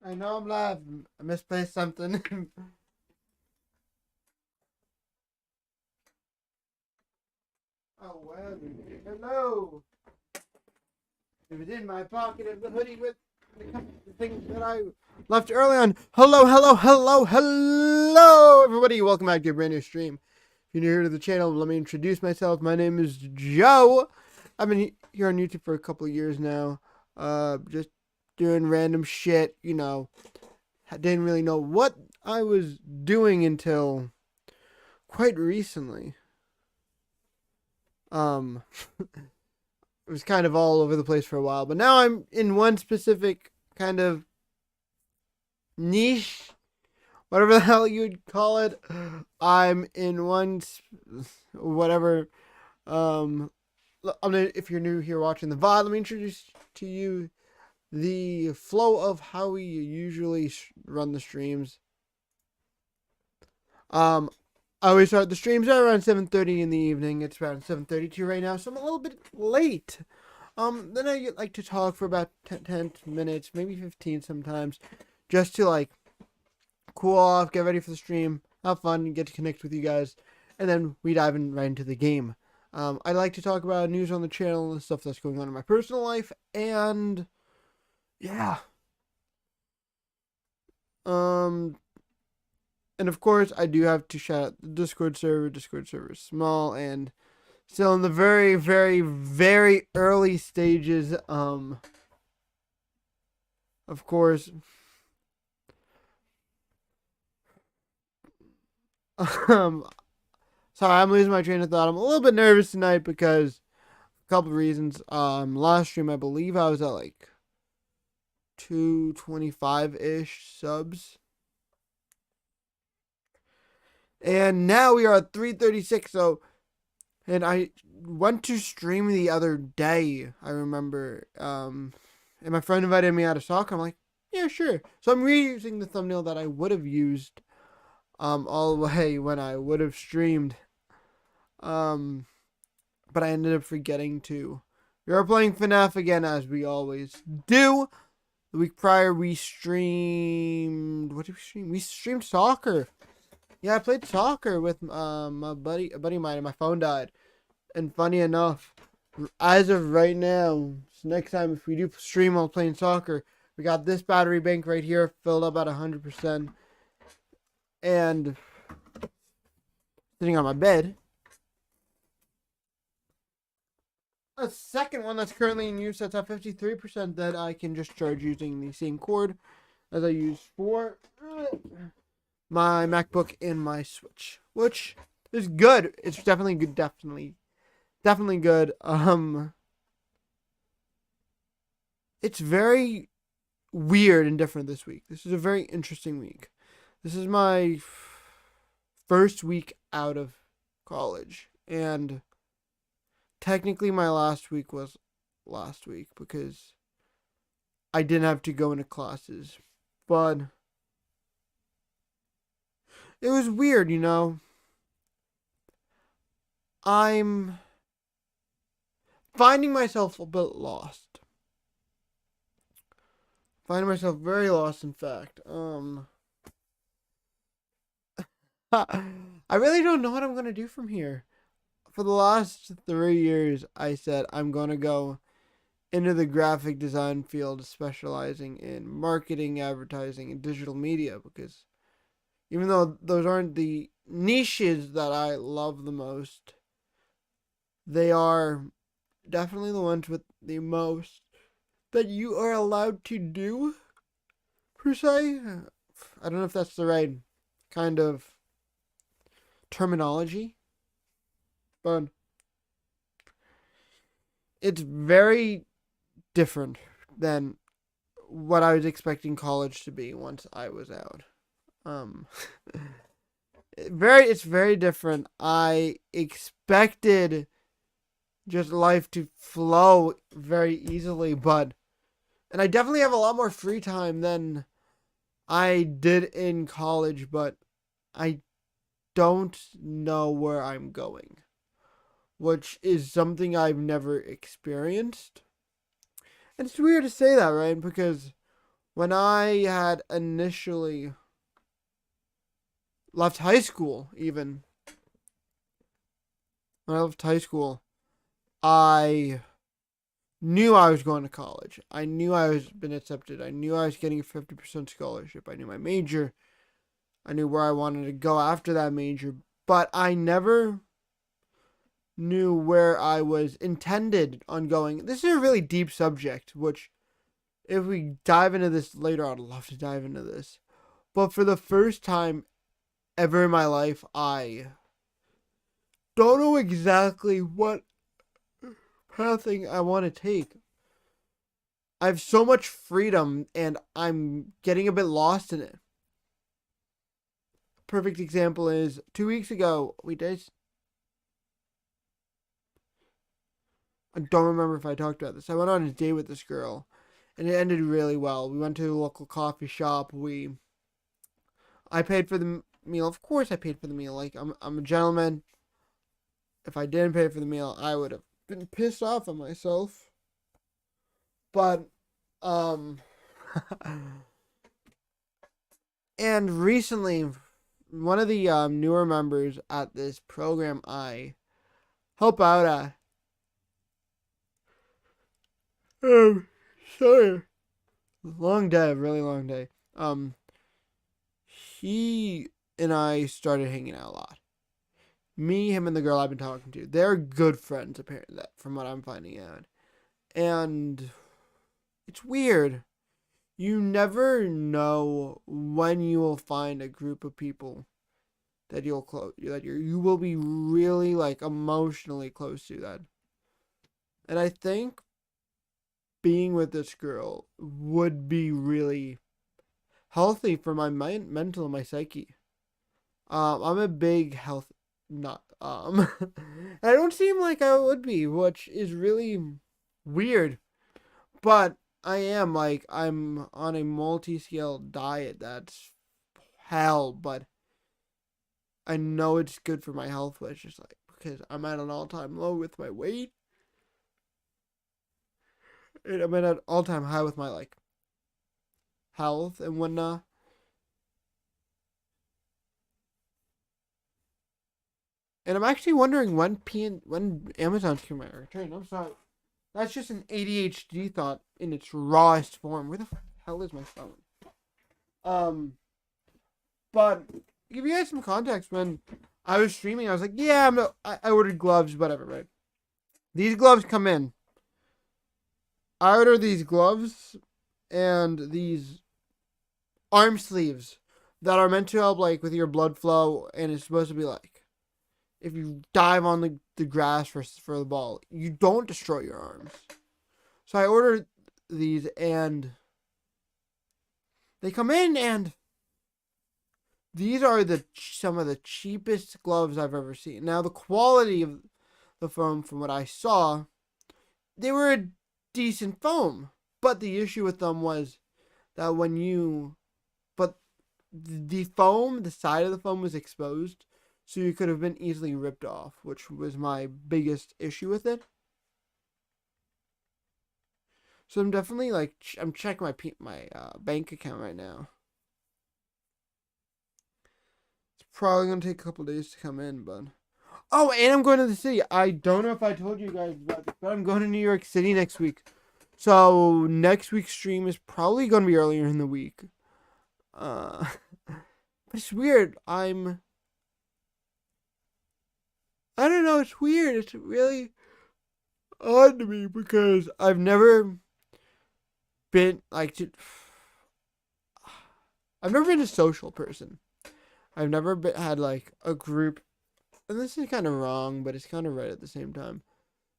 I know I'm live. I misplaced something. Oh, well. Hello. It was in my pocket of the hoodie with the things that I left early on. Hello, everybody. Welcome back to a brand new stream. If you're new to the channel, let me introduce myself. My name is Joe. I've been here on YouTube for a couple of years now. Just doing random shit, you know. I didn't really know what I was doing until quite recently. It was kind of all over the place for a while, but now I'm in one specific kind of niche, whatever the hell you'd call it. I'm in one, whatever. If you're new here watching the VOD, let me introduce to you the flow of how we usually run the streams. I always start the streams at around 7:30 in the evening. It's around 7:32 right now, so I'm a little bit late. Then I like to talk for about 10 minutes, maybe 15 sometimes, just to like cool off, get ready for the stream, have fun, and get to connect with you guys, and then we dive right into the game. I like to talk about news on the channel and stuff that's going on in my personal life, and yeah. And of course, I do have to shout out the Discord server. Discord server is small and still in the very, very, very early stages. Of course. Sorry, I'm losing my train of thought. I'm a little bit nervous tonight because a couple of reasons. Last stream, I believe I was at like 225-ish subs. And now we are at 336, and I went to stream the other day, I remember, and my friend invited me out of soccer. I'm like, yeah, sure. So I'm reusing the thumbnail that I would have used, all the way when I would have streamed, but I ended up forgetting to. We are playing FNAF again, as we always do. The week prior, we streamed, what did we stream? We streamed soccer. Yeah, I played soccer with a buddy of mine, and my phone died. And funny enough, as of right now, so next time if we do stream while playing soccer, we got this battery bank right here filled up at 100%, and sitting on my bed. A second one that's currently in use that's at 53% that I can just charge using the same cord as I use for my MacBook and my Switch, which is good. It's definitely good. Definitely good. It's very weird and different this week. This is a very interesting week. This is my first week out of college, and technically my last week was last week because I didn't have to go into classes, but it was weird, you know. I'm finding myself a bit lost. Finding myself very lost, in fact. I really don't know what I'm going to do from here. For the last 3 years, I said I'm going to go into the graphic design field, specializing in marketing, advertising, and digital media, because even though those aren't the niches that I love the most, they are definitely the ones with the most that you are allowed to do, per se. I don't know if that's the right kind of terminology, but it's very different than what I was expecting college to be once I was out. It's very different. I expected just life to flow very easily, and I definitely have a lot more free time than I did in college, but I don't know where I'm going, which is something I've never experienced. And it's weird to say that, right? Because when I had initially left high school, even when I left high school, I knew I was going to college. I knew I was been accepted. I knew I was getting a 50% scholarship. I knew my major. I knew where I wanted to go after that major, but I never knew where I was intended on going. This is a really deep subject, which if we dive into this later, I'd love to dive into this. But for the first time ever in my life, I don't know exactly what pathing I want to take. I have so much freedom and I'm getting a bit lost in it. Perfect example is 2 weeks ago, I don't remember if I talked about this. I went on a date with this girl and it ended really well. We went to a local coffee shop. I paid for the meal. Of course I paid for the meal. Like I'm a gentleman. If I didn't pay for the meal, I would have been pissed off at myself. But and recently one of the newer members at this program I help out at sorry. Long day, really long day. He and I started hanging out a lot. Me, him, and the girl I've been talking to. They're good friends, apparently, from what I'm finding out. And it's weird. You never know when you will find a group of people that you will be really like emotionally close to that. And I think being with this girl would be really healthy for my mind, mental, and my psyche. I'm a big health nut. I don't seem like I would be, which is really weird. But I am like I'm on a multi-scale diet that's hell, but I know it's good for my health, which is like because I'm at an all-time low with my weight. And I'm at an all-time high with my like health and whatnot. And I'm actually wondering when Amazon's coming out return. I'm sorry. That's just an ADHD thought in its rawest form. Where the hell is my phone? But give you guys some context. When I was streaming, I was like, yeah, I ordered gloves, whatever, right? These gloves come in. I ordered these gloves and these arm sleeves that are meant to help like with your blood flow, and it's supposed to be like if you dive on the grass for the ball, you don't destroy your arms. So I ordered these and they come in and these are some of the cheapest gloves I've ever seen. Now the quality of the foam from what I saw, they were a decent foam. But the issue with them was that the foam, the side of the foam was exposed. So you could have been easily ripped off, which was my biggest issue with it. So I'm definitely like I'm checking my bank account right now. It's probably gonna take a couple days to come in, but oh, and I'm going to the city. I don't know if I told you guys about this, but I'm going to New York City next week. So next week's stream is probably gonna be earlier in the week. But it's weird. I don't know, it's weird. It's really odd to me because I've never been like I've never been a social person. I've never had like a group, and this is kind of wrong, but it's kind of right at the same time,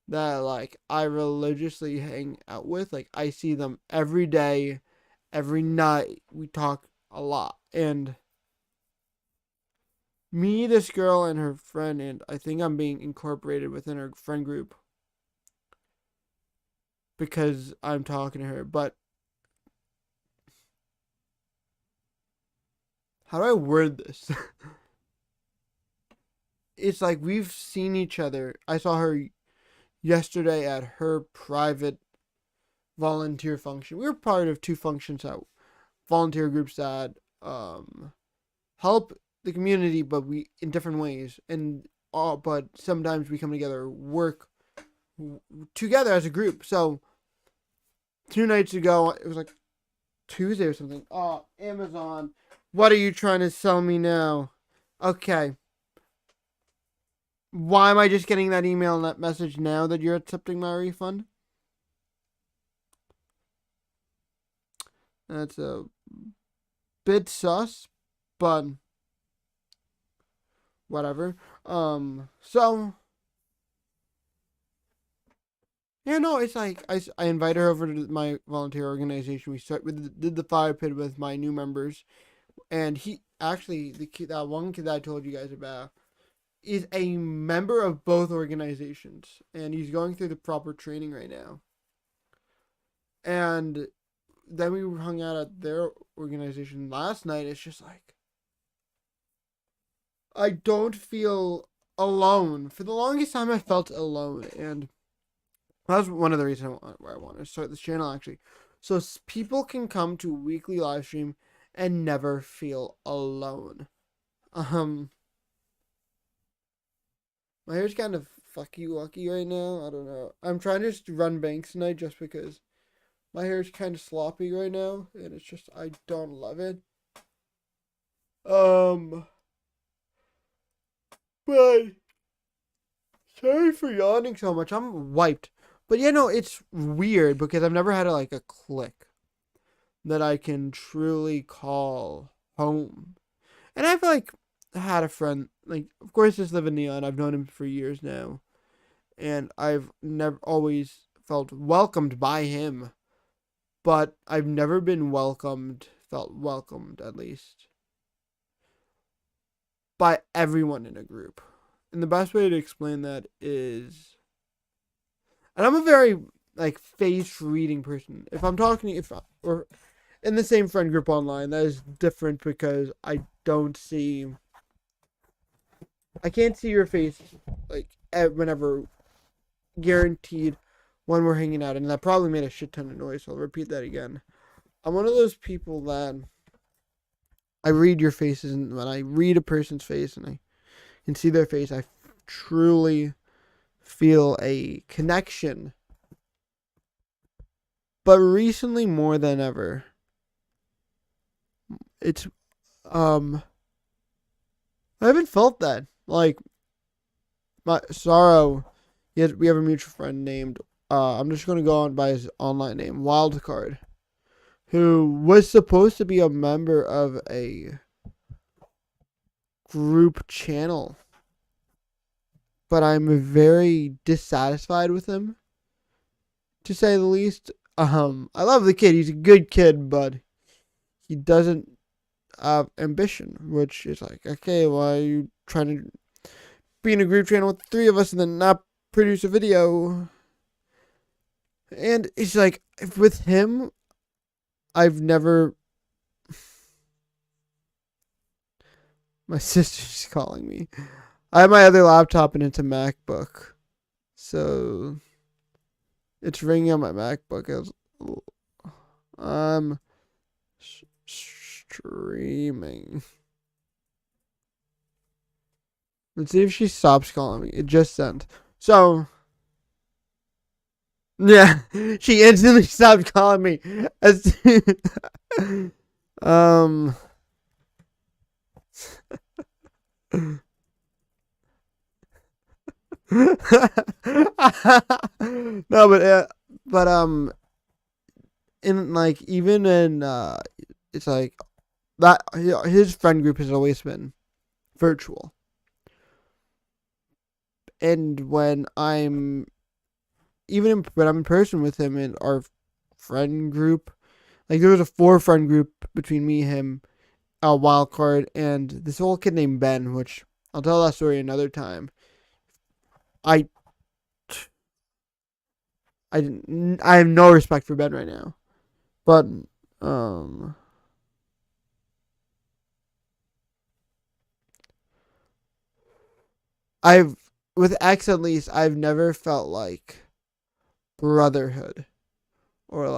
that like I religiously hang out with. Like I see them every day, every night. We talk a lot. And me, this girl, and her friend, and I think I'm being incorporated within her friend group because I'm talking to her. But how do I word this? It's like we've seen each other. I saw her yesterday at her private volunteer function. We were part of two functions that volunteer groups that help the community, but we in different ways, and but sometimes we come together, work together as a group. So 2 nights ago, it was like Tuesday or something. Oh, Amazon, what are you trying to sell me now? Okay. Why am I just getting that email and that message now that you're accepting my refund? That's a bit sus, but whatever. So yeah, no, it's like I invited her over to my volunteer organization. We did the fire pit with my new members, and he actually that one kid that I told you guys about is a member of both organizations, and he's going through the proper training right now. And then we hung out at their organization last night. It's just like I don't feel alone. For the longest time, I felt alone, and that's one of the reasons why I want to start this channel, actually. So people can come to a weekly live stream and never feel alone. My hair's kind of fucky-wucky right now. I don't know. I'm trying to just run bangs tonight just because my hair's kind of sloppy right now, and it's just, I don't love it. But sorry for yawning so much. I'm wiped. But you know, it's weird because I've never had a click that I can truly call home. And I've had a friend, of course, just live in Neon. I've known him for years now, and I've never always felt welcomed by him, but I've never been felt welcomed at least, by everyone in a group. And the best way to explain that is, and I'm a very face reading person. If I'm talking, or in the same friend group online, that is different because I can't see your face whenever, guaranteed, when we're hanging out, and that probably made a shit ton of noise, so I'll repeat that again. I'm one of those people that I read your faces, and when I read a person's face and I can see their face, I truly feel a connection. But recently, more than ever, it's I haven't felt that. My sorrow. Yet we have a mutual friend named I'm just gonna go on by his online name, Wildcard, who was supposed to be a member of a group channel, but I'm very dissatisfied with him, to say the least. I love the kid. He's a good kid, but he doesn't have ambition, which is okay, why are you trying to be in a group channel with 3 of us and then not produce a video? And it's with him, I've never... My sister's calling me. I have my other laptop and it's a MacBook, so it's ringing on my MacBook. I'm streaming. Let's see if she stops calling me. It just sent. So, yeah, she instantly stopped calling me. No, but in even in it's that his friend group has always been virtual, and when I'm in person with him in our friend group, there was a 4-friend group between me, him, Wildcard, and this old kid named Ben, which I'll tell that story another time. I have no respect for Ben right now, but with X at least, I've never felt like brotherhood or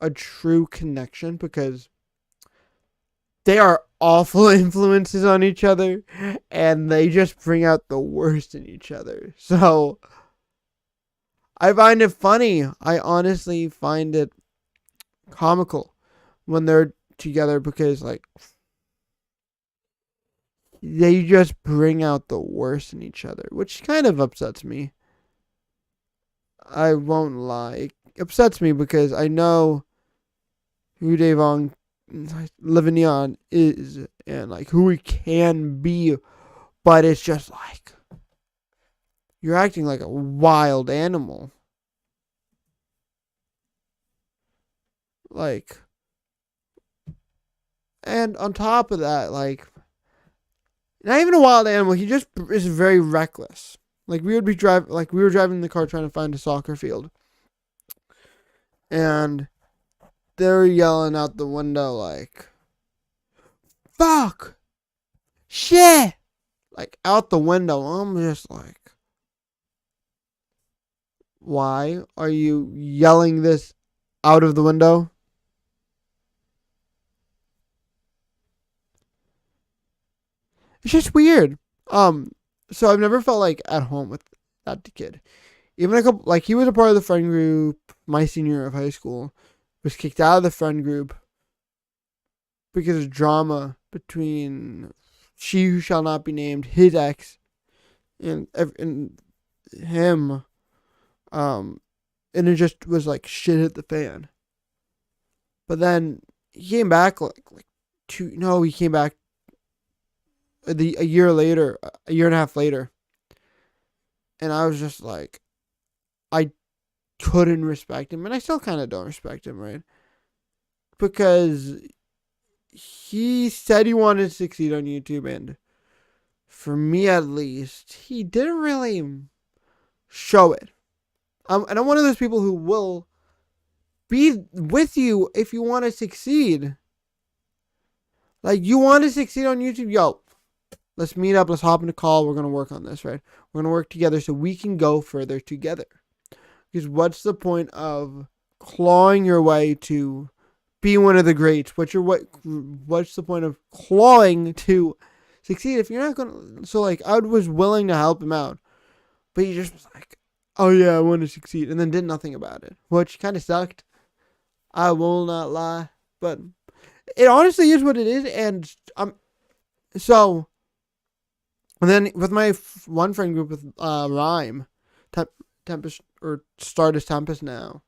a true connection because they are awful influences on each other and they just bring out the worst in each other. So I find it funny. I honestly find it comical when they're together because like they just bring out the worst in each other, which kind of upsets me. I won't lie. It upsets me because I know who Davon Levineon is and like who he can be, but it's just like you're acting like a wild animal. Like, and on top of that, like, not even a wild animal. He just is very reckless. Like we were driving the car trying to find a soccer field, and they were yelling out the window like, "Fuck, shit!" Like out the window. I'm just like, why are you yelling this out of the window? It's just weird. So I've never felt like at home with that kid. Even a couple, like he was a part of the friend group my senior year of high school, was kicked out of the friend group because of drama between she who shall not be named, his ex, and him. And it just was like shit hit the fan. But then he came back he came back a year later, a year and a half later. And I was just like, I couldn't respect him. And I still kind of don't respect him, right? Because he said he wanted to succeed on YouTube. And for me, at least, he didn't really show it. And I'm one of those people who will be with you if you want to succeed. Like, you want to succeed on YouTube? Yo, let's meet up. Let's hop in a call. We're going to work on this, right? We're going to work together so we can go further together. Because what's the point of clawing your way to be one of the greats? What's the point of clawing to succeed if you're not going to... So, like, I was willing to help him out. But he just was like, oh, yeah, I want to succeed. And then did nothing about it. Which kind of sucked. I will not lie. But it honestly is what it is. And so... And then with my one friend group with Rhyme, Tempest, or Stardust Tempest now,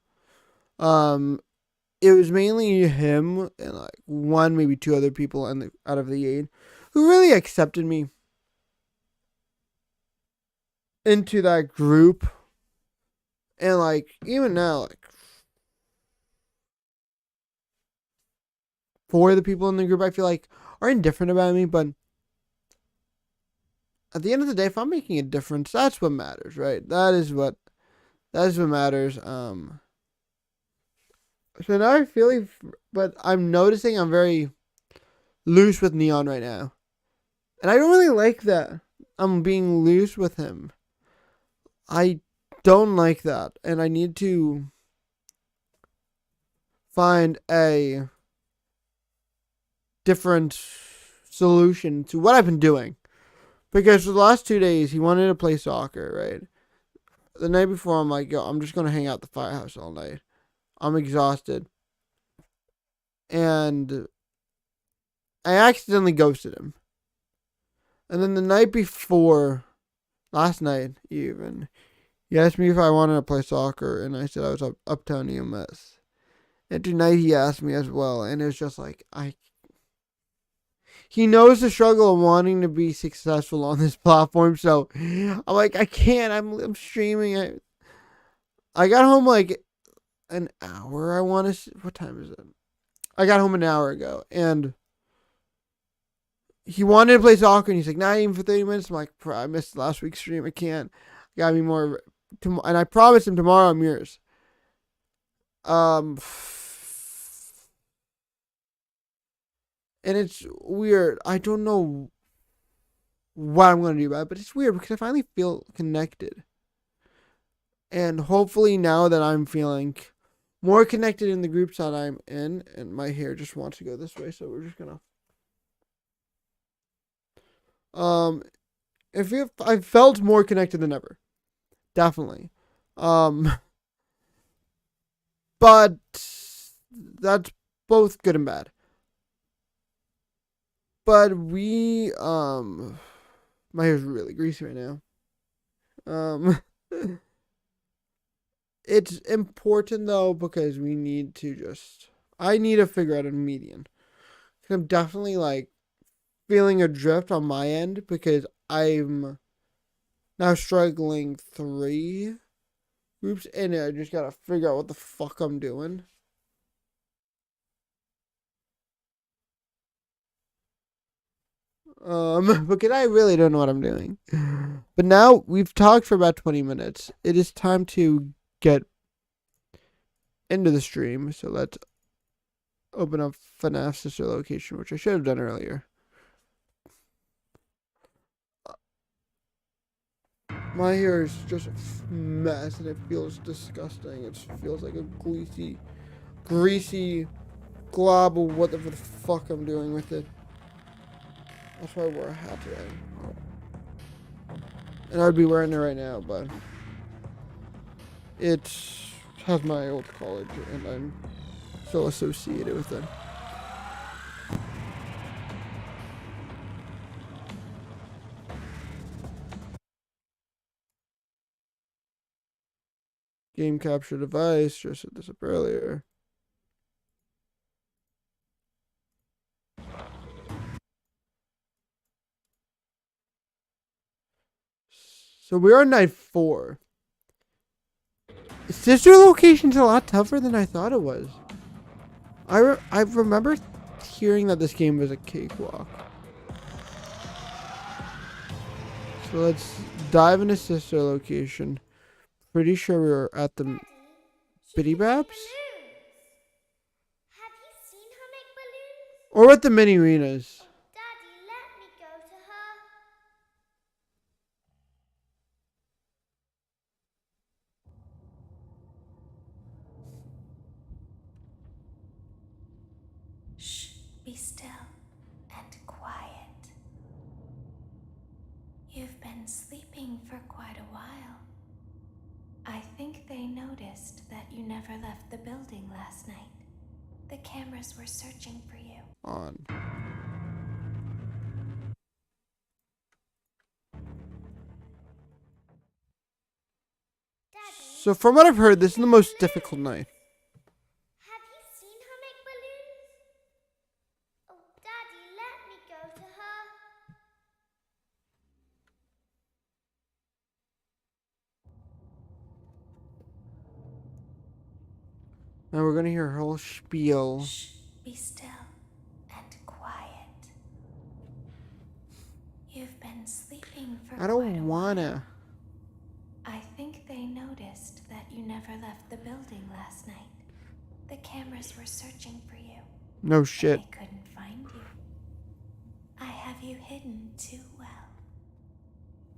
it was mainly him and like one, maybe two other people out of the 8 who really accepted me into that group. And like even now, like 4 of the people in the group I feel like are indifferent about me, but at the end of the day, if I'm making a difference, that's what matters, right? That is what matters. So now I feel like, but I'm noticing I'm very loose with Neon right now. And I don't really like that. I'm being loose with him. I don't like that. And I need to find a different solution to what I've been doing. Because for the last 2 days, he wanted to play soccer, right? The night before, I'm like, yo, I'm just going to hang out at the firehouse all night. I'm exhausted. And I accidentally ghosted him. And then the night before, last night even, he asked me if I wanted to play soccer. And I said I was Uptown EMS. And tonight he asked me as well. And it was just like, he knows the struggle of wanting to be successful on this platform. So I'm like, I can't. I'm streaming. I got home like an hour. What time is it? I got home an hour ago. And he wanted to play soccer. And he's like, not even for 30 minutes. I'm like, I missed last week's stream. I can't. Got me more. And I promised him tomorrow I'm yours. And it's weird. I don't know what I'm going to do about it, but it's weird because I finally feel connected. And hopefully now that I'm feeling more connected in the groups that I'm in, and my hair just wants to go this way, so we're just gonna. I felt more connected than ever, definitely. Um, but that's both good and bad. But my hair's really greasy right now. It's important though because I need to figure out a median. I'm definitely like feeling a drift on my end because I'm now struggling 3 groups and I just gotta figure out what the fuck I'm doing. Because I really don't know what I'm doing. But now we've talked for about 20 minutes. It is time to get into the stream. So let's open up FNAF Sister Location, which I should have done earlier. My hair is just a mess and it feels disgusting. It feels like a greasy glob of whatever the fuck I'm doing with it. That's why I wore a hat today. And I'd be wearing it right now, but it has my old college and I'm still associated with it. Game capture device, just set this up earlier. So we're on night 4. Sister Location's a lot tougher than I thought it was. I remember hearing that this game was a cakewalk. So let's dive into Sister Location. Pretty sure we were at the Bitty Baps? Have you seen her make balloons? Or at the mini arenas. Daddy, let me go to her. Shh, be still and quiet. You've been sleeping for quite a while. I think they noticed that you never left the building last night. The cameras were searching for you. On. Daddy, So from what I've heard, this is the most difficult night. have you seen her make balloons? Oh, Daddy, let me go to her. Now we're gonna hear her whole spiel. Shh, be still and quiet. You've been sleeping for I don't wanna. while. I think they noticed that you never left the building last night. The cameras were searching for you. No shit. They couldn't find you. I have you hidden too well.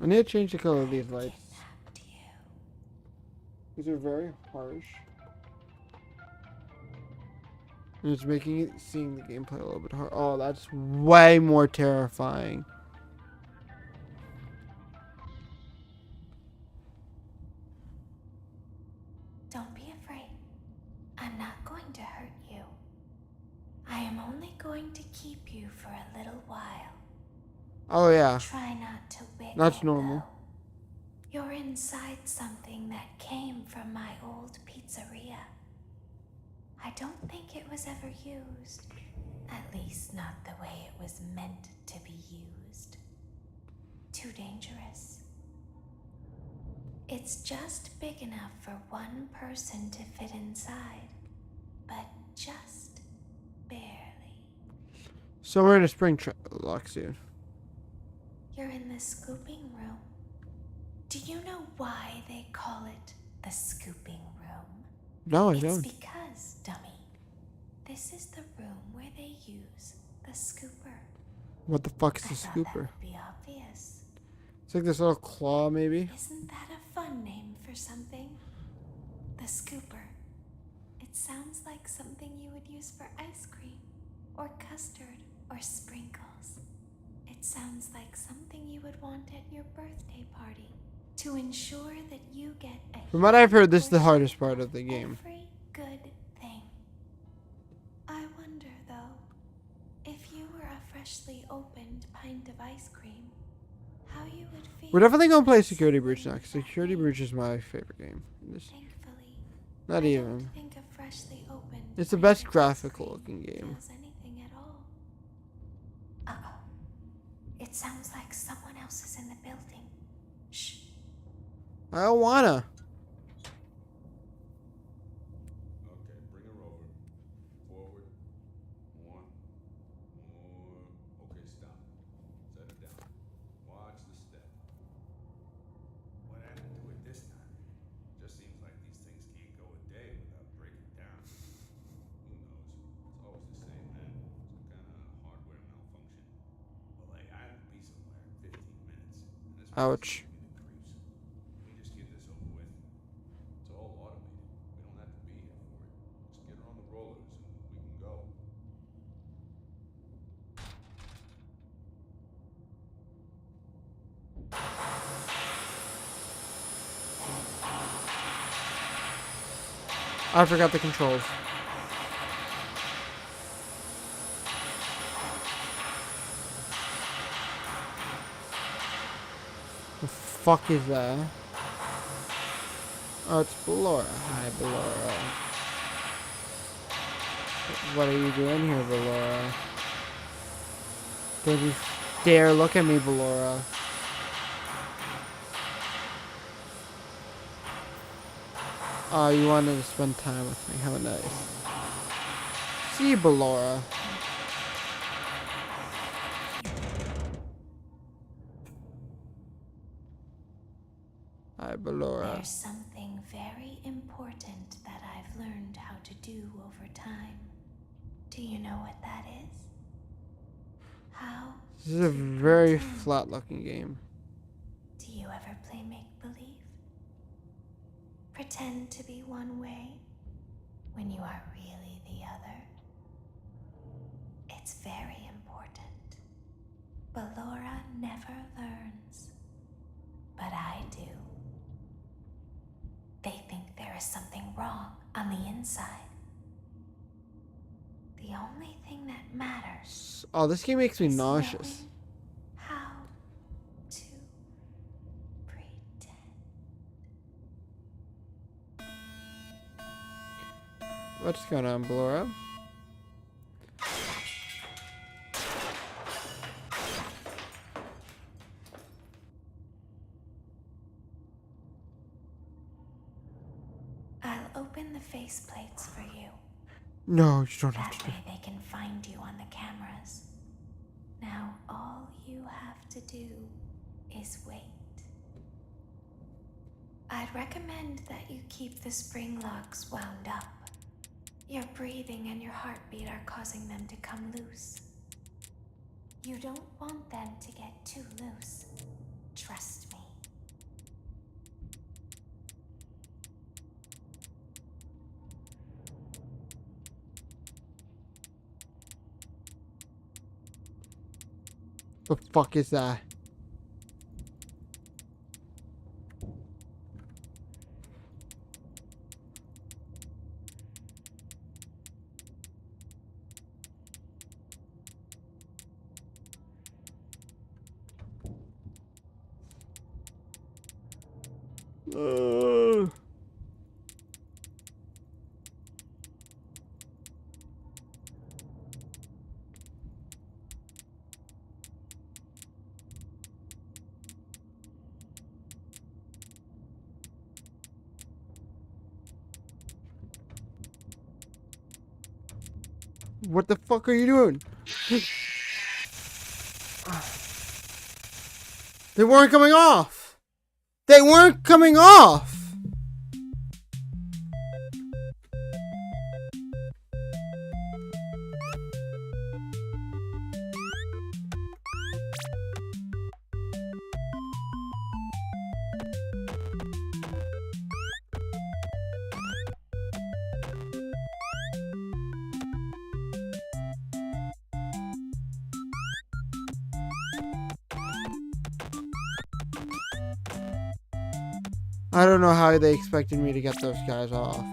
I need to change the color of these lights. Kidnapped you. These are very harsh. And it's making it seeing the gameplay a little bit hard. Oh, that's way more terrifying. Don't be afraid. I'm not going to hurt you. I am only going to keep you for a little while. Oh yeah. Try not to wiggle. That's normal. Though. You're inside something that came from my old pizzeria. I don't think it was ever used. At least not the way it was meant to be used. Too dangerous. It's just big enough for one person to fit inside, but just barely. So we're in a spring lock soon. You're in the scooping room. Do you know why they call it the scooping room? No, I It's don't. because, dummy, this is the room where they use the scooper. What the fuck is I the thought that scooper? would be obvious. It's like this little claw, maybe. Isn't that a fun name for something? The scooper. It sounds like something you would use for ice cream, or custard, or sprinkles. It sounds like something you would want at your birthday party to ensure that you get a From what I've heard, this is the portion hardest part of the game. every good thing. I wonder, though, if you were a freshly opened pint of ice cream, how you would feel. We're definitely gonna play about Security Breach something next. that Security made. Breach is my favorite game. Thankfully, Not I even. don't think a freshly opened It's the pint best of ice graphical cream looking game. feels anything at all. Uh-oh. It sounds like someone else is in the building. Shh. I don't wanna. Okay, bring her over. Forward. One. More. Okay, stop. Set it down. Watch the step. What happened to it this time? Just seems like these things can't go a day without breaking down. Who knows? It's always the same, man. Some kind of hardware malfunction. Well, hey, I have to be somewhere in 15 minutes. And this Ouch. place is giving me the creeps. We just get this over with. It's all automated. We don't have to be here for it. Just get her on the rollers and we can go. I forgot the controls. The fuck is that? Oh, it's Ballora. Hi, Ballora. What are you doing here, Ballora? Don't you dare look at me, Ballora. Oh, you wanted to spend time with me. How nice. See you, Ballora. Hi, Ballora. There's something very important that I've learned how to do over time. Do you know what that is? How This is a to very pretend. flat-looking game. Do you ever play make-believe? Pretend to be one way when you are really the other. It's very important. Ballora never learns, but I do. They think there is something wrong on the inside. The only thing that matters Oh, this game makes me is nauseous. knowing how to pretend. What's going on, Ballora? I'll open the faceplates for you. No, you don't have That to do. way they can find you on the cameras. Now all you have to do is wait. I'd recommend that you keep the spring locks wound up. Your breathing and your heartbeat are causing them to come loose. You don't want them to get too loose. Trust me. The fuck is that? What the fuck are you doing? They weren't coming off! They weren't coming off! I don't know how they expected me to get those guys off.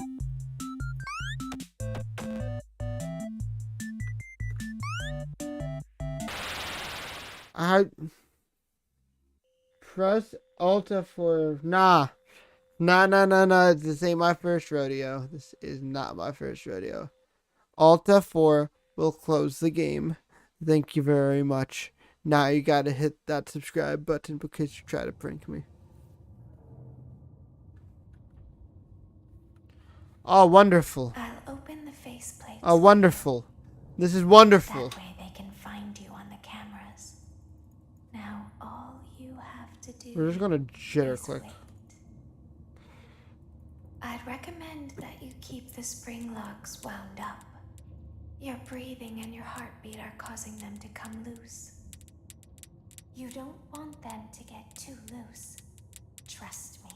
I press Alta for nah. Nah. This ain't my first rodeo. This is not my first rodeo. Alt F4 will close the game. Thank you very much. Now you gotta hit that subscribe button because you try to prank me. Oh, wonderful. I'll open the faceplate. Oh, wonderful. This is wonderful. That way they can find you on the cameras. Now all you have to do We're just gonna jitter click. wait. I'd recommend that you keep the spring locks wound up. Your breathing and your heartbeat are causing them to come loose. You don't want them to get too loose. Trust me.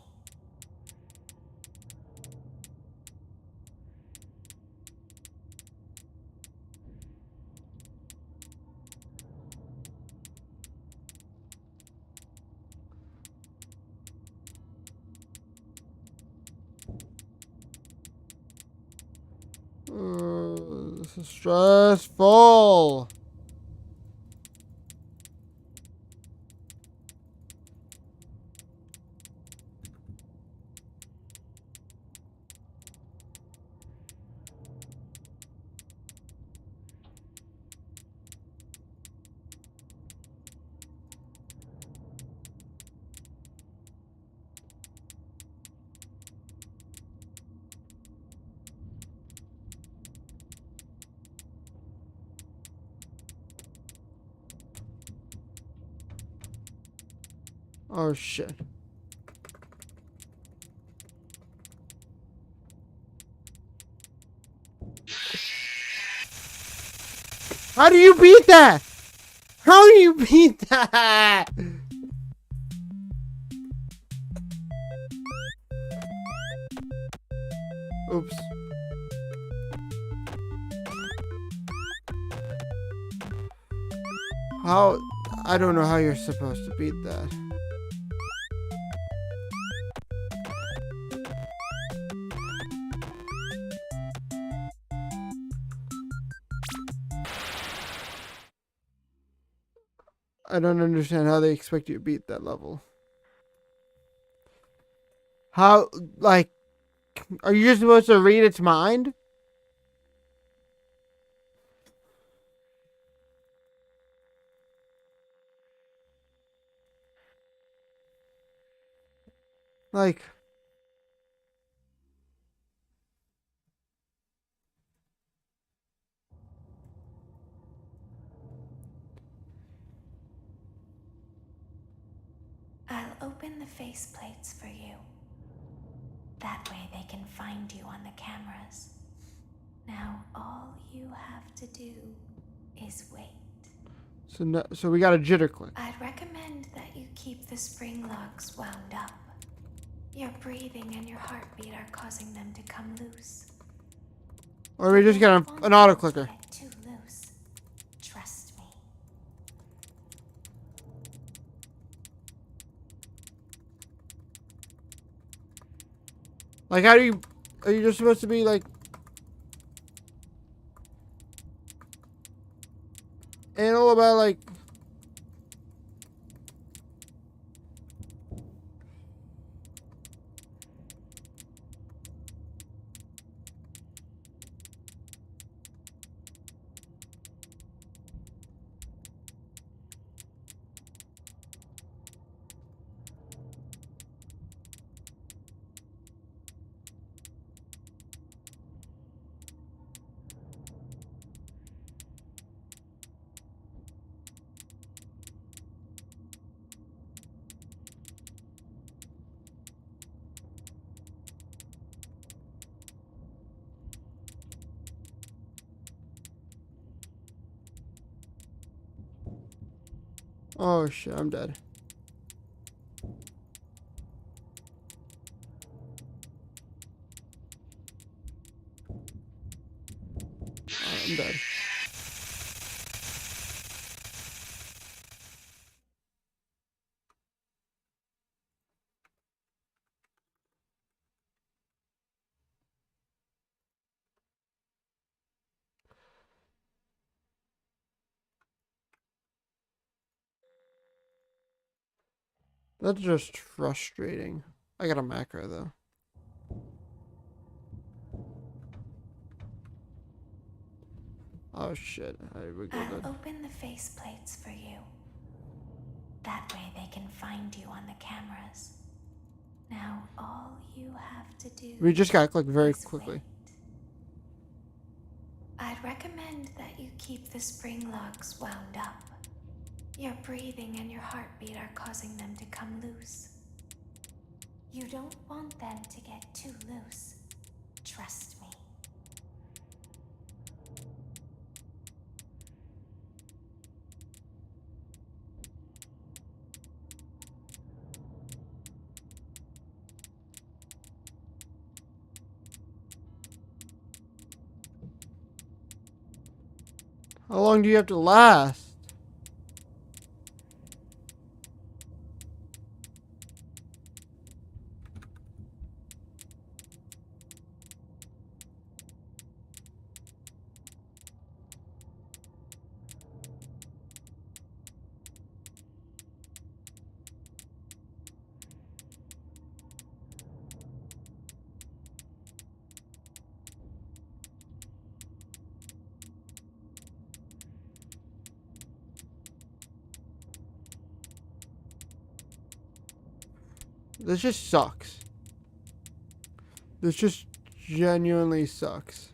This is stressful. Oh shit. How do you beat that? How do you beat that? Oops. How? I don't know how you're supposed to beat that. I don't understand how they expect you to beat that level. How, like, are you just supposed to read its mind? Like, I'll open the faceplates for you. That way they can find you on the cameras. Now all you have to do is wait. so no, so we got a jitter click. I'd recommend that you keep the spring locks wound up. Your breathing and your heartbeat are causing them to come loose. Or we just got an auto clicker. Get too loose. Trust me. Like, how do you, are you just supposed to be like anal about like, oh shit, I'm dead. I'm dead. That's just frustrating. I got a macro though. Oh shit, I wiggled it. I'll open the faceplates for you. That way they can find you on the cameras. Now all you have to do We just gotta click very is quickly. wait. I'd recommend that you keep the spring locks wound up. Your breathing and your heartbeat are causing them to come loose. You don't want them to get too loose. Trust me. How long do you have to last? This just sucks. This just genuinely sucks.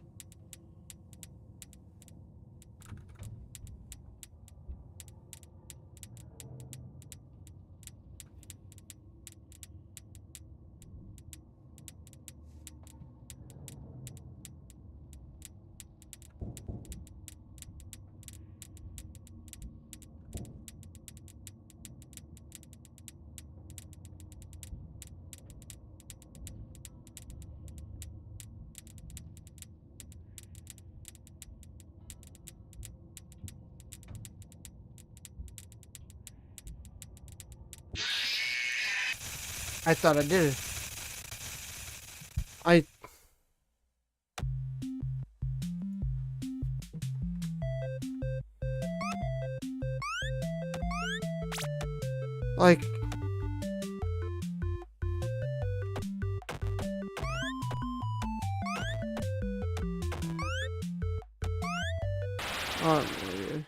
I thought I did it. I... Like... Oh, man.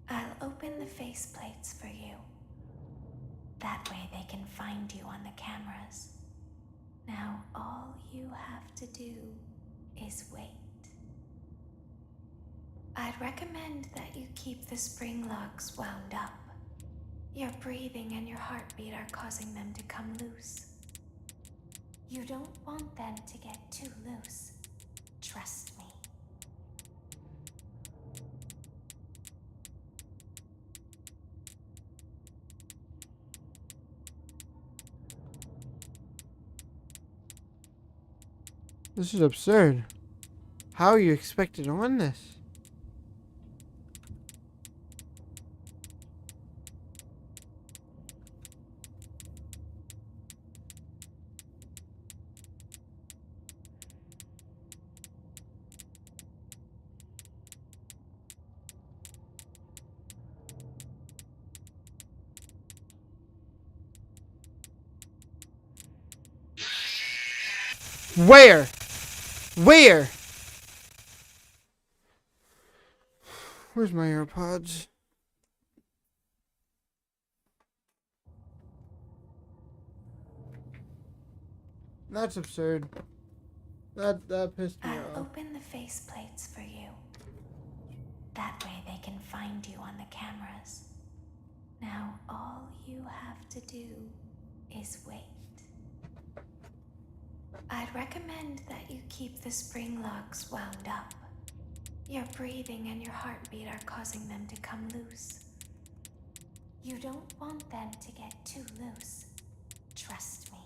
I'll open the faceplates for you. That way they can find you on the cameras. Now all you have to do is wait. I'd recommend that you keep the spring locks wound up. Your breathing and your heartbeat are causing them to come loose. You don't want them to get too loose. Trust me. This is absurd. How are you expected to win this? Where? Where? Where's my AirPods? That's absurd. That pissed me I'll off. open the faceplates for you. That way they can find you on the cameras. Now all you have to do is wait. I'd recommend that you keep the spring locks wound up. Your breathing and your heartbeat are causing them to come loose. You don't want them to get too loose. Trust me.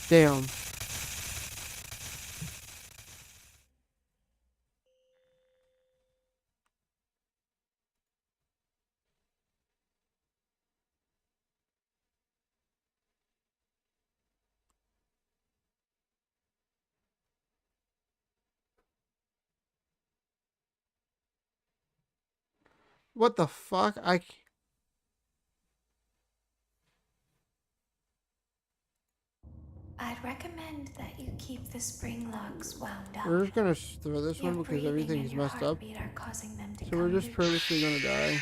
Damn. What the fuck? I'd recommend that you keep the spring locks wound up. We're just gonna throw this Your one because breathing everything's and your messed up. heartbeat are causing them to So we're come just loose. purposely gonna die.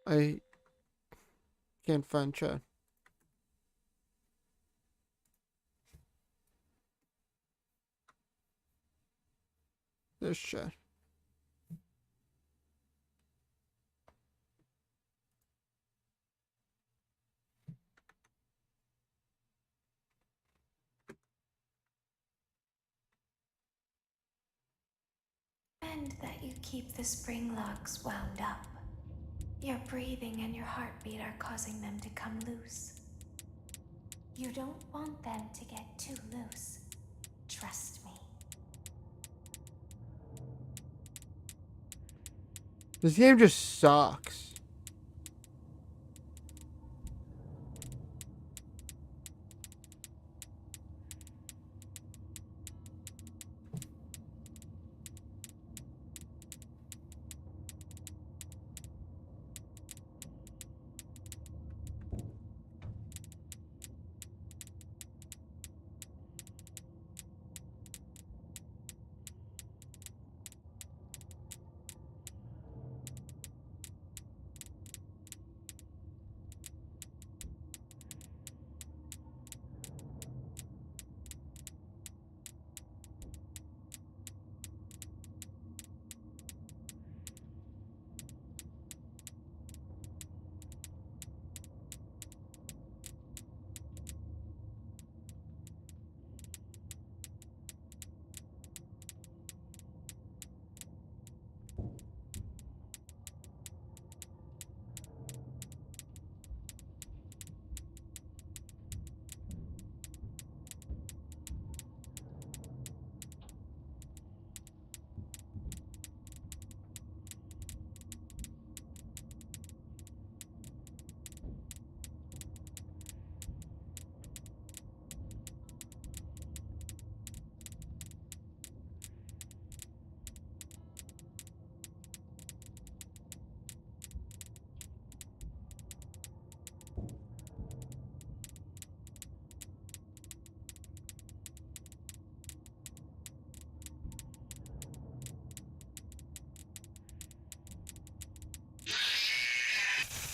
I can't find chat. There's chat. And that you keep the spring locks wound up. Your breathing and your heartbeat are causing them to come loose. You don't want them to get too loose. Trust me. This game just sucks.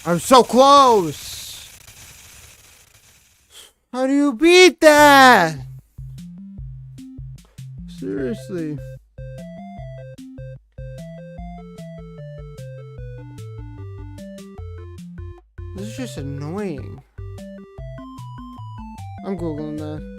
I'm so close. How do you beat that? Seriously. This is just annoying. I'm Googling that.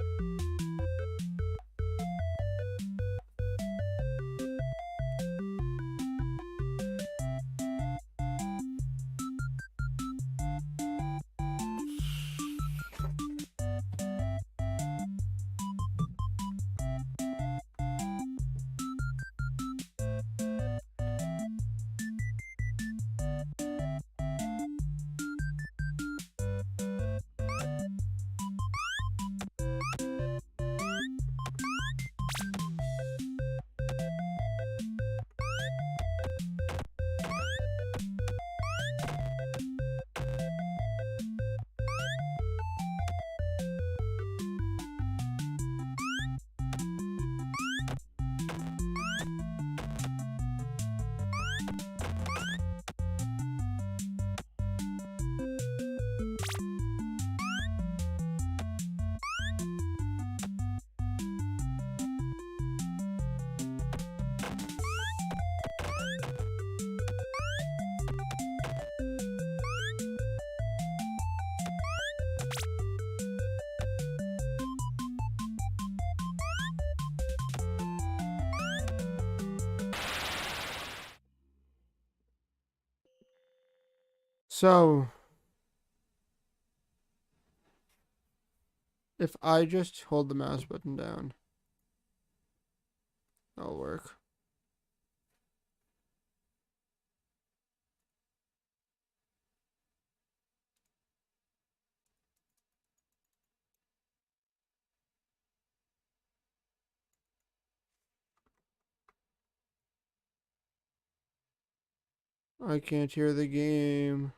So, if I just hold the mouse button down, that'll work. I can't hear the game.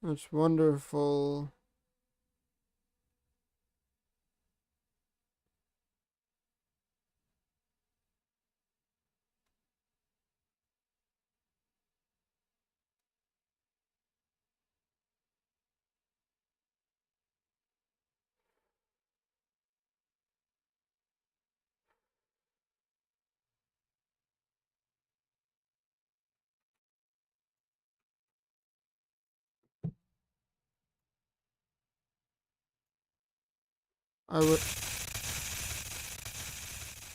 That's wonderful.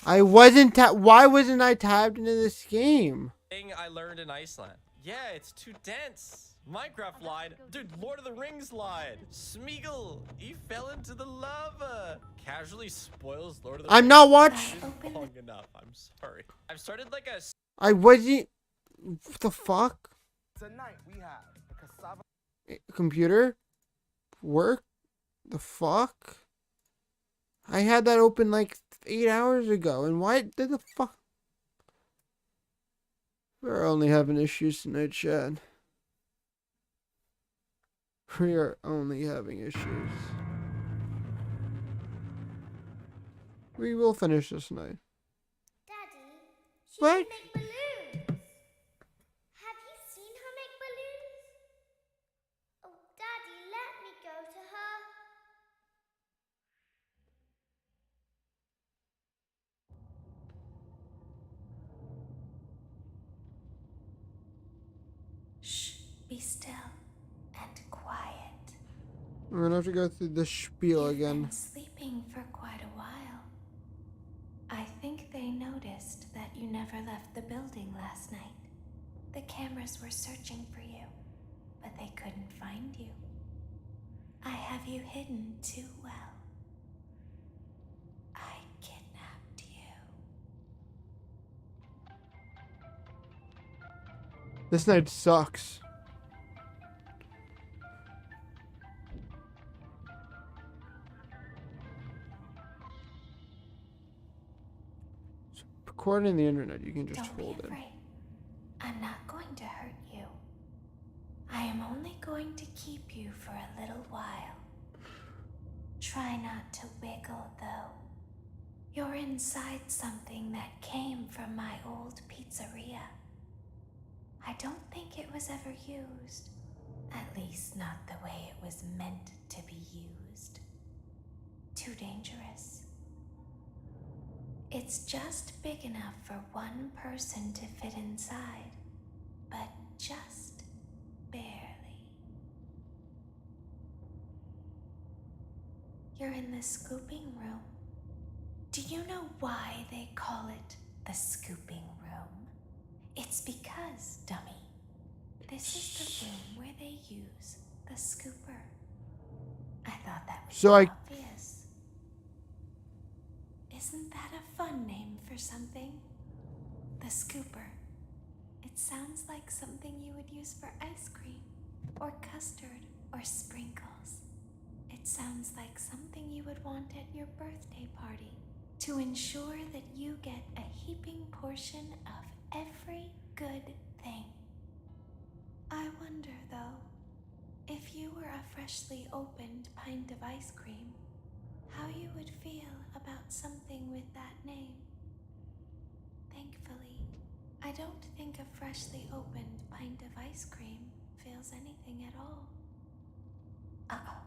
I wasn't why wasn't I tabbed into this game? Thing I learned in Iceland. Yeah, it's too dense. Minecraft lied. Dude, Lord of the Rings lied. Smeagol, he fell into the lava. Casually spoils Lord of the Rings. I'm not watching. Long enough. I'm sorry. I've started like a I wasn't. What the fuck? Tonight we have a cassava. Computer? Work? The fuck? I had that open like 8 hours ago, and why did the fuck? We're only having issues tonight, Chad. We are only having issues. We will finish this night. Daddy, she What? can make balloons. Have you seen her make balloons? Oh, Daddy, let me go to her. Shh, be still and quiet. We're gonna have to go through the spiel You've again. been sleeping for quite a while. I think they noticed that you never left the building last night. The cameras were searching for you, but they couldn't find you. I have you hidden too well. I kidnapped you. This night sucks. According to the internet, you can just Don't hold be it. afraid. I'm not going to hurt you. I am only going to keep you for a little while. Try not to wiggle, though. You're inside something that came from my old pizzeria. I don't think it was ever used. At least not the way it was meant to be used. Too dangerous. It's just big enough for one person to fit inside, but just barely. You're in the scooping room. Do you know why they call it the scooping room? It's because, dummy, this is the room where they use the scooper. I thought that was obvious. Isn't that a fun name for something? The scooper. It sounds like something you would use for ice cream, or custard, or sprinkles. It sounds like something you would want at your birthday party to ensure that you get a heaping portion of every good thing. I wonder, though, if you were a freshly opened pint of ice cream, how you would feel about something with that name. Thankfully, I don't think a freshly opened pint of ice cream feels anything at all. Uh-oh.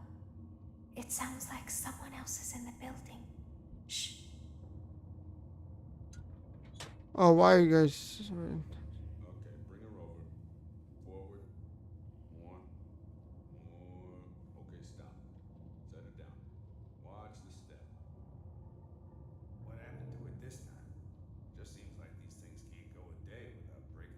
It sounds like someone else is in the building. Shh. Oh, why are you guys? Okay, bring her over. Forward. One. More. Okay, stop. Set her down. Watch the step. What happened to it this time? Just seems like these things can't go a day without breaking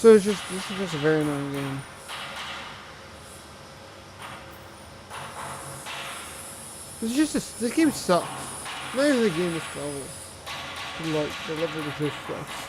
So this is just a very annoying game. This game sucks. Not even the game itself. The level just sucks.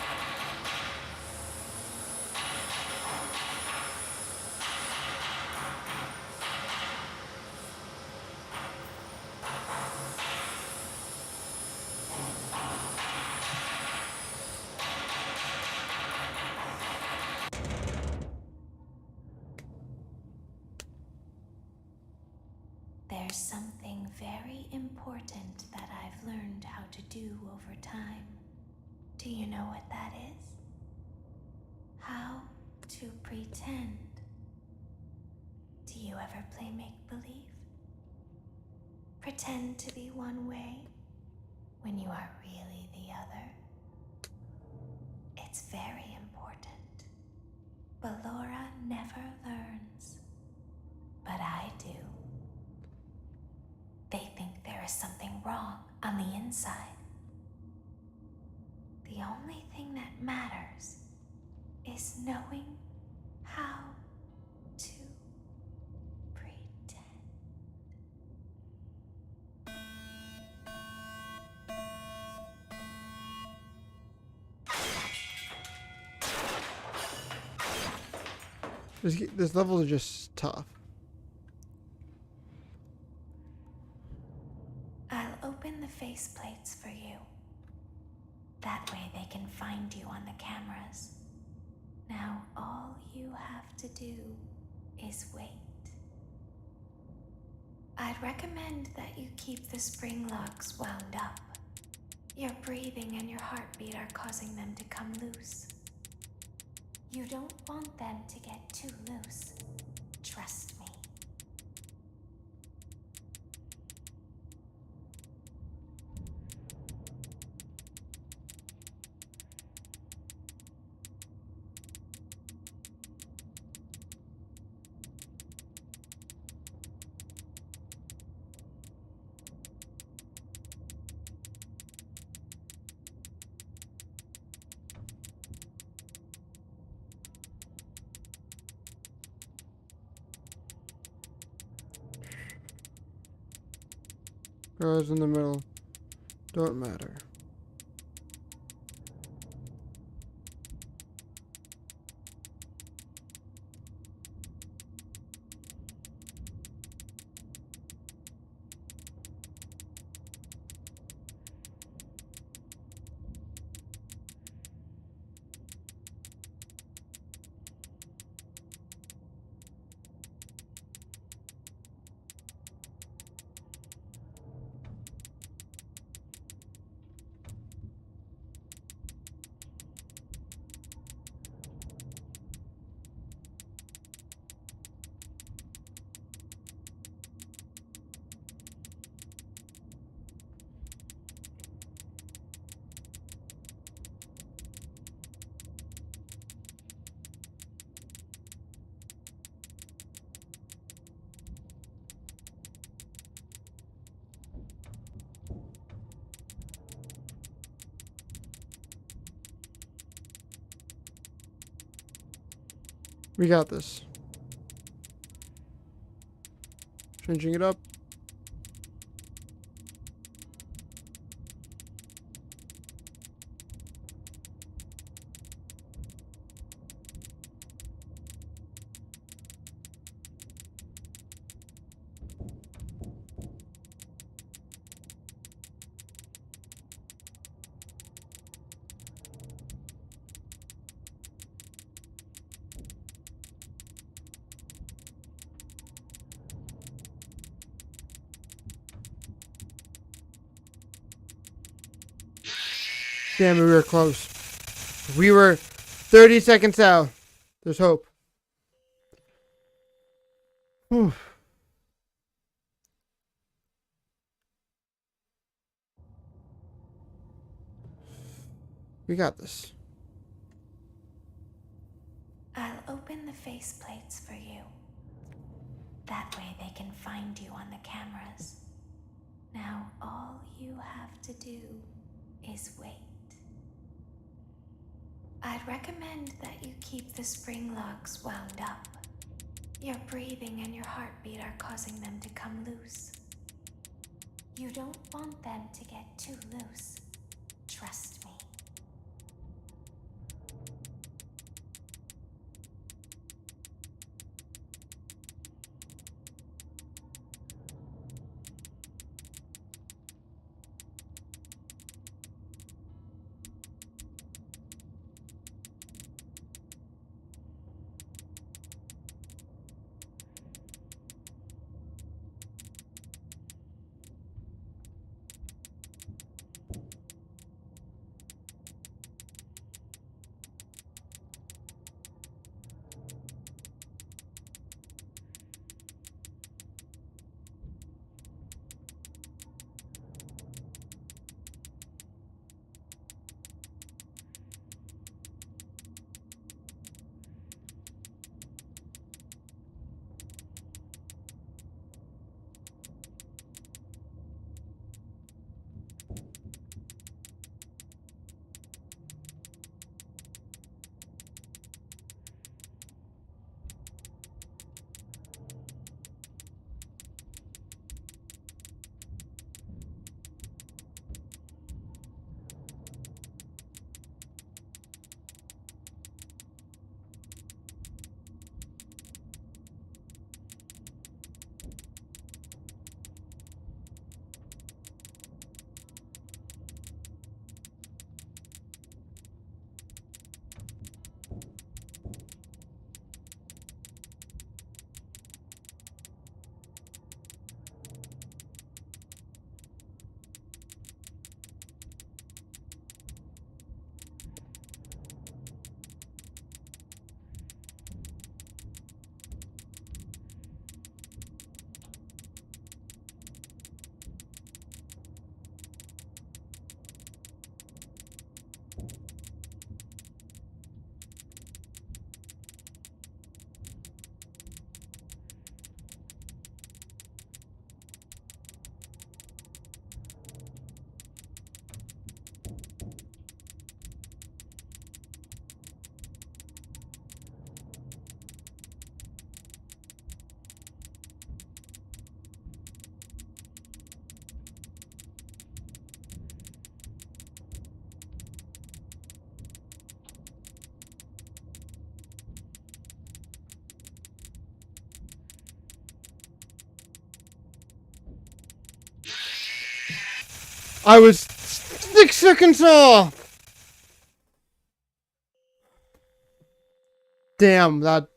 There's something very important that I've learned how to do over time. Do you know what that is? How to pretend. Do you ever play make-believe? Pretend to be one way when you are really the other. It's very important. But Laura never learns. But I do. They think there is something wrong on the inside. The only thing that matters is knowing how to pretend. This level is just tough. I'll open the faceplates for you. That way they can find you on the cameras. Now all you have to do is wait. I'd recommend that you keep the spring locks wound up. Your breathing and your heartbeat are causing them to come loose. You don't want them to get too loose. Trust me. Girls in the middle don't matter. We got this. Changing it up. Damn it, we were close. We were 30 seconds out. There's hope. Whew. We got this. I'll open the faceplates for you. That way they can find you on the cameras. Now all you have to do is wait. I'd recommend that you keep the spring locks wound up. Your breathing and your heartbeat are causing them to come loose. You don't want them to get too loose. Trust me. I was 6 seconds off. Damn, that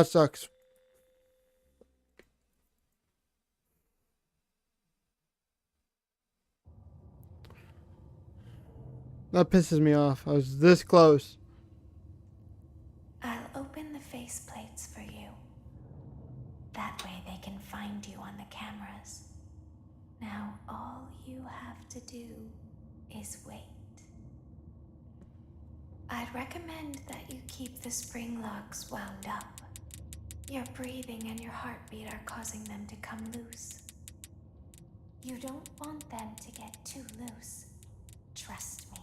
sucks. That pisses me off. I was this close. I'll open the faceplates for you. That way they can find you on the cameras. Now all you have to do is wait. I'd recommend that you keep the spring locks wound up. Your breathing and your heartbeat are causing them to come loose. You don't want them to get too loose. Trust me.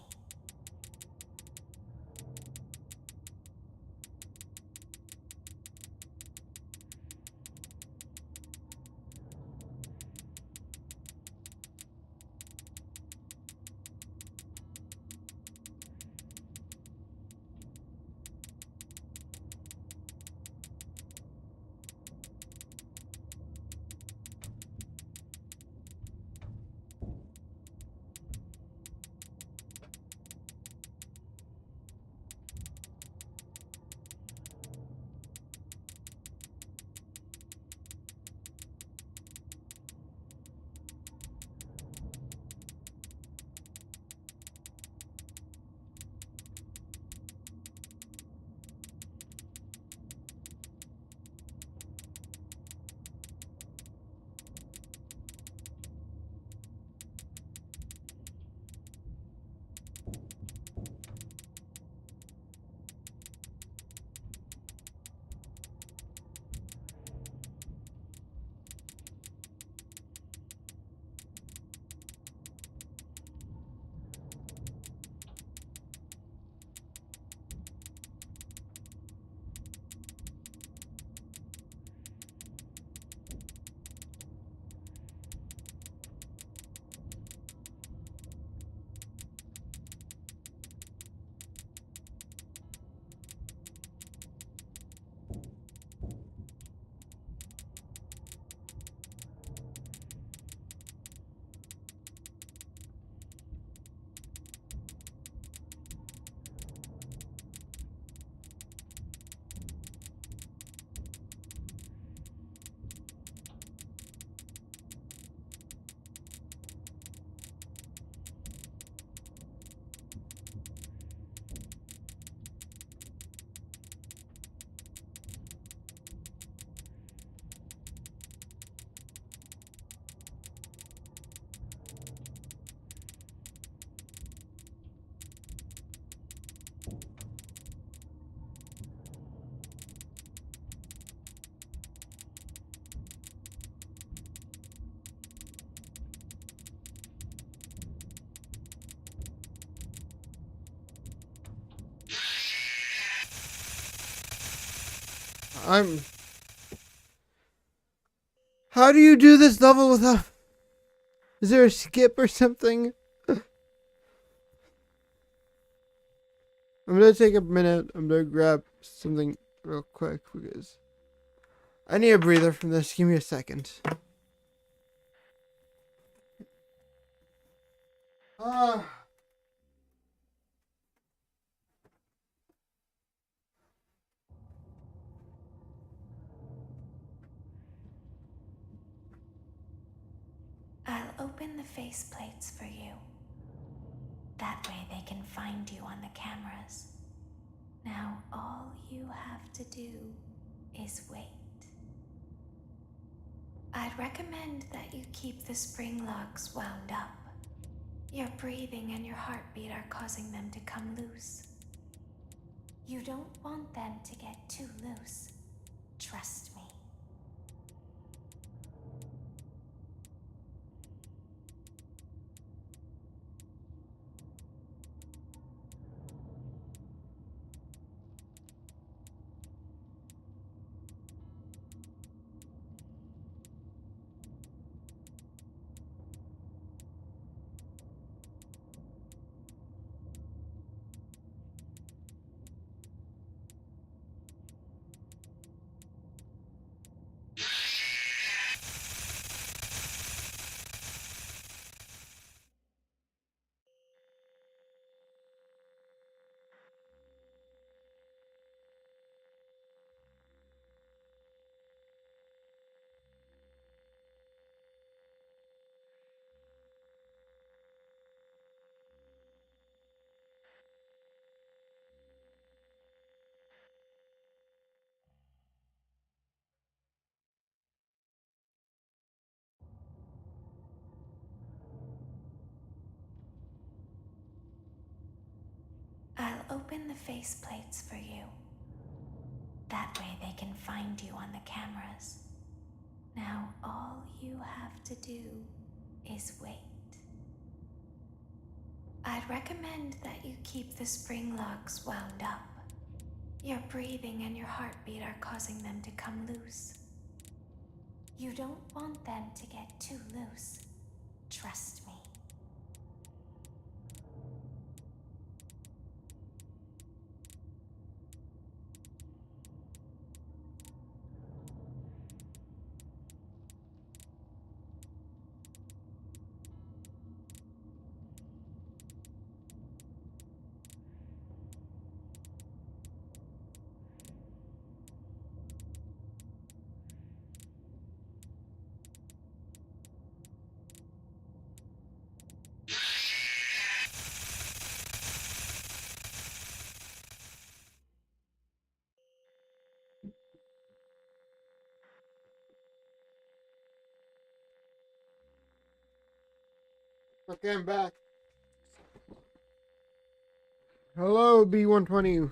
How do you do this level without... Is there a skip or something? I'm gonna take a minute. I'm gonna grab something real quick because I need a breather from this. Give me a second. Ah. I'll open the faceplates for you. That way they can find you on the cameras. Now all you have to do is wait. I'd recommend that you keep the spring locks wound up. Your breathing and your heartbeat are causing them to come loose. You don't want them to get too loose. Trust me. I'll open the faceplates for you. That way they can find you on the cameras. Now all you have to do is wait. I'd recommend that you keep the spring locks wound up. Your breathing and your heartbeat are causing them to come loose. You don't want them to get too loose. Trust me. Okay, I'm back. Hello, B120.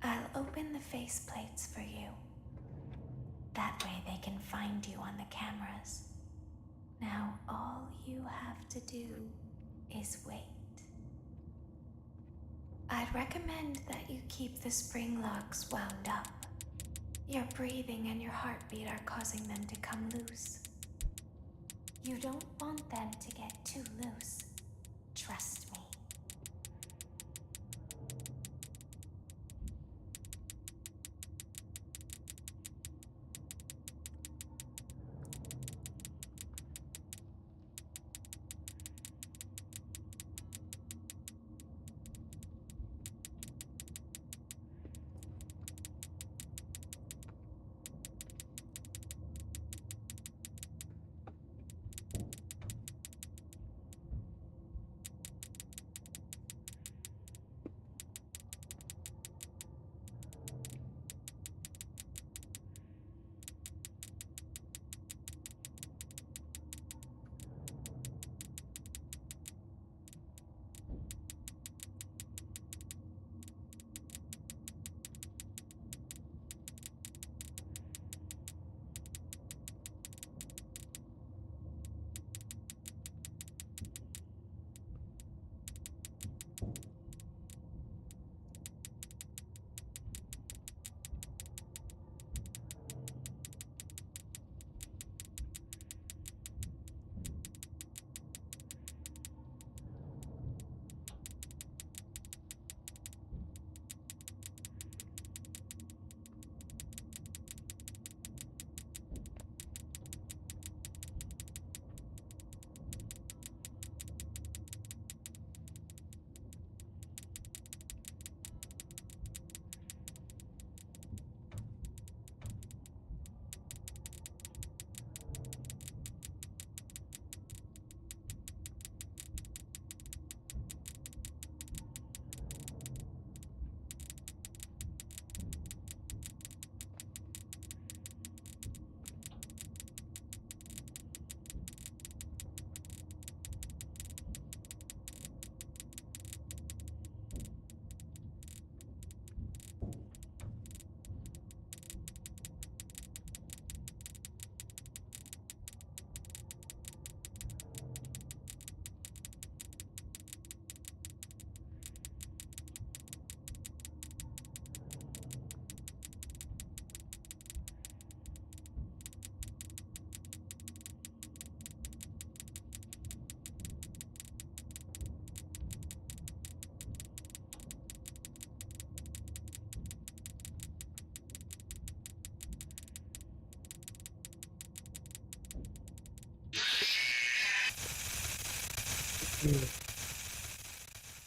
I'll open the faceplates for you. That way they can find you on the cameras. Now all you have to do is wait. I'd recommend that you keep the spring locks wound up. Your breathing and your heartbeat are causing them to come loose. You don't want them to get too loose. Trust me.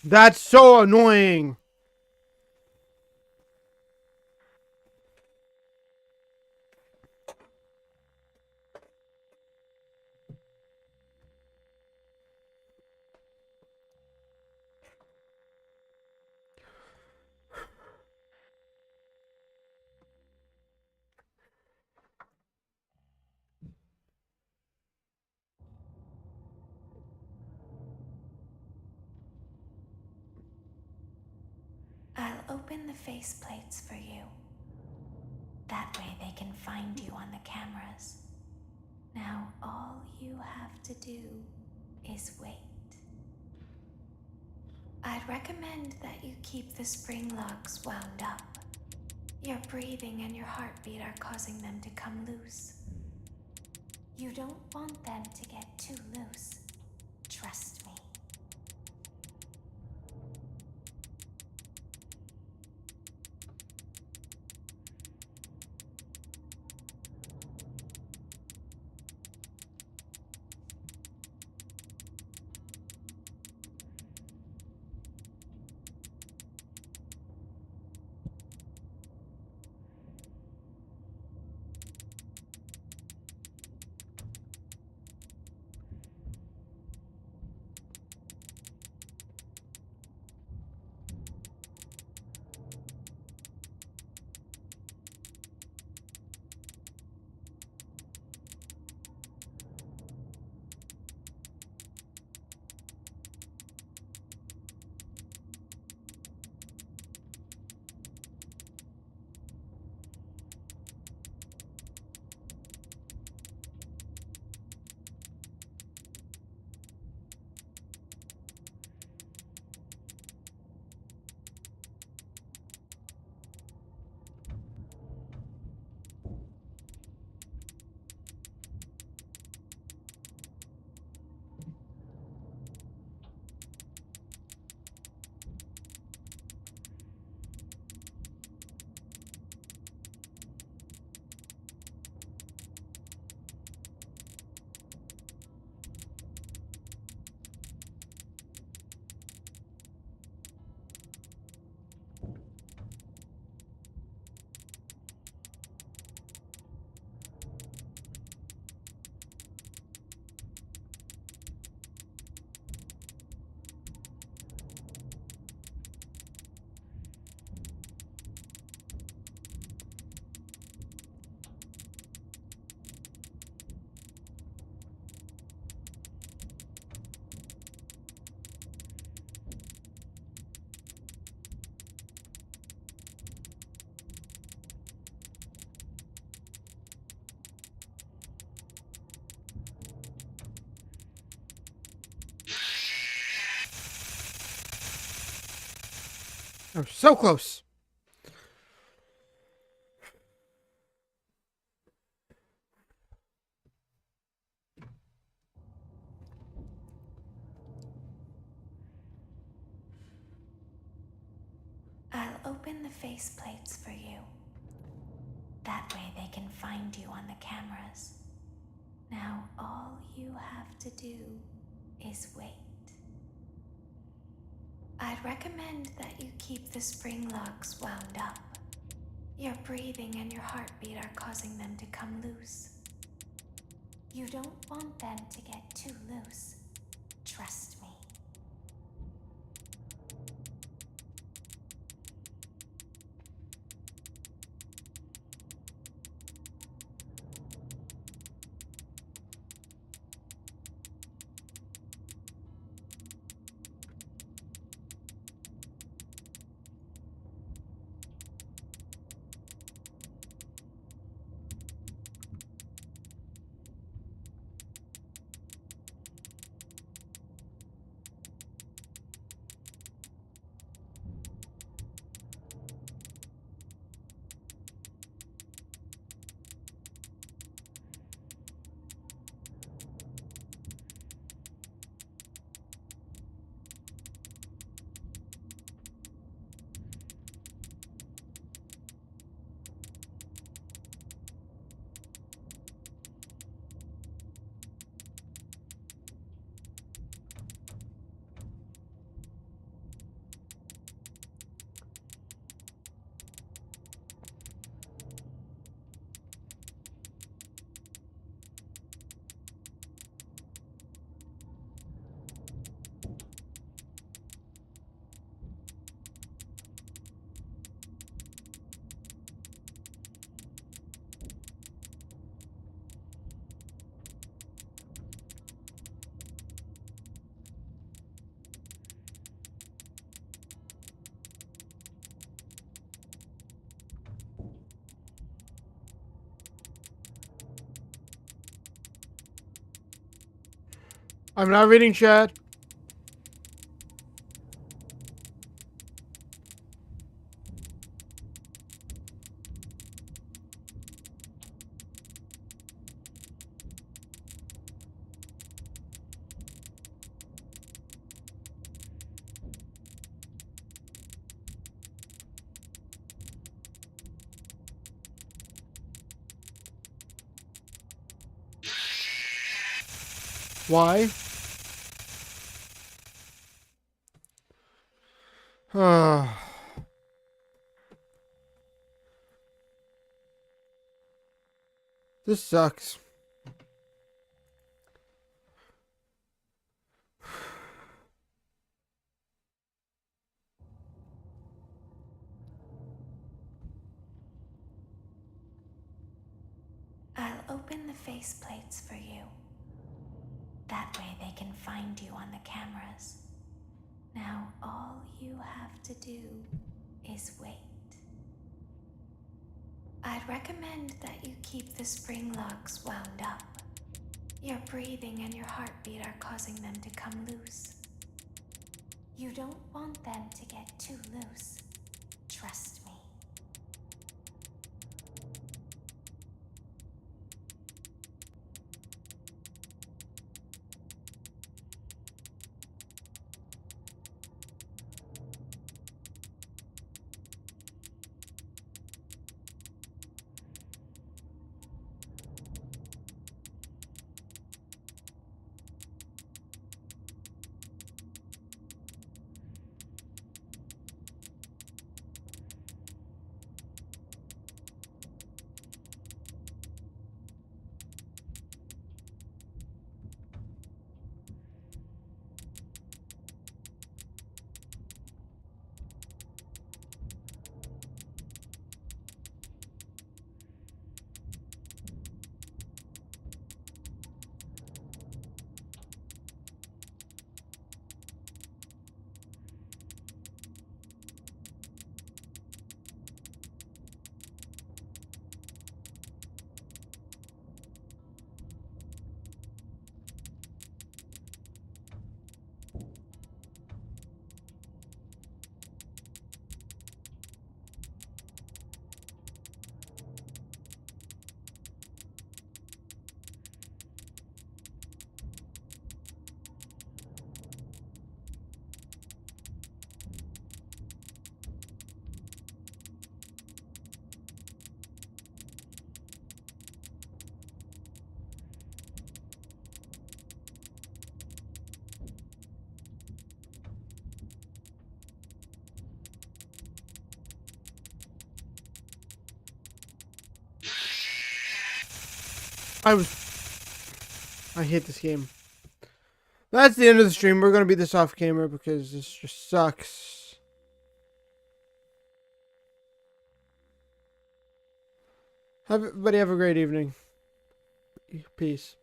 That's so annoying. I'll open the faceplates for you. That way they can find you on the cameras. Now all you have to do is wait. I'd recommend that you keep the spring locks wound up. Your breathing and your heartbeat are causing them to come loose. You don't want them to get too loose. Trust me. Oh, so close. I'll open the faceplates for you. That way they can find you on the cameras. Now all you have to do is wait. I'd recommend that you keep the spring locks wound up. Your breathing and your heartbeat are causing them to come loose. You don't want them to get too loose. Trust me. I'm not reading chat. Why? This sucks. I'll open the faceplates for you. That way they can find you on the cameras. Now all you have to do is wait. I'd recommend that you keep the spring locks wound up. Your breathing and your heartbeat are causing them to come loose. You don't want them to get too loose. Trust me. I hate this game. That's the end of the stream. We're gonna beat this off camera because this just sucks. Everybody have a great evening. Peace.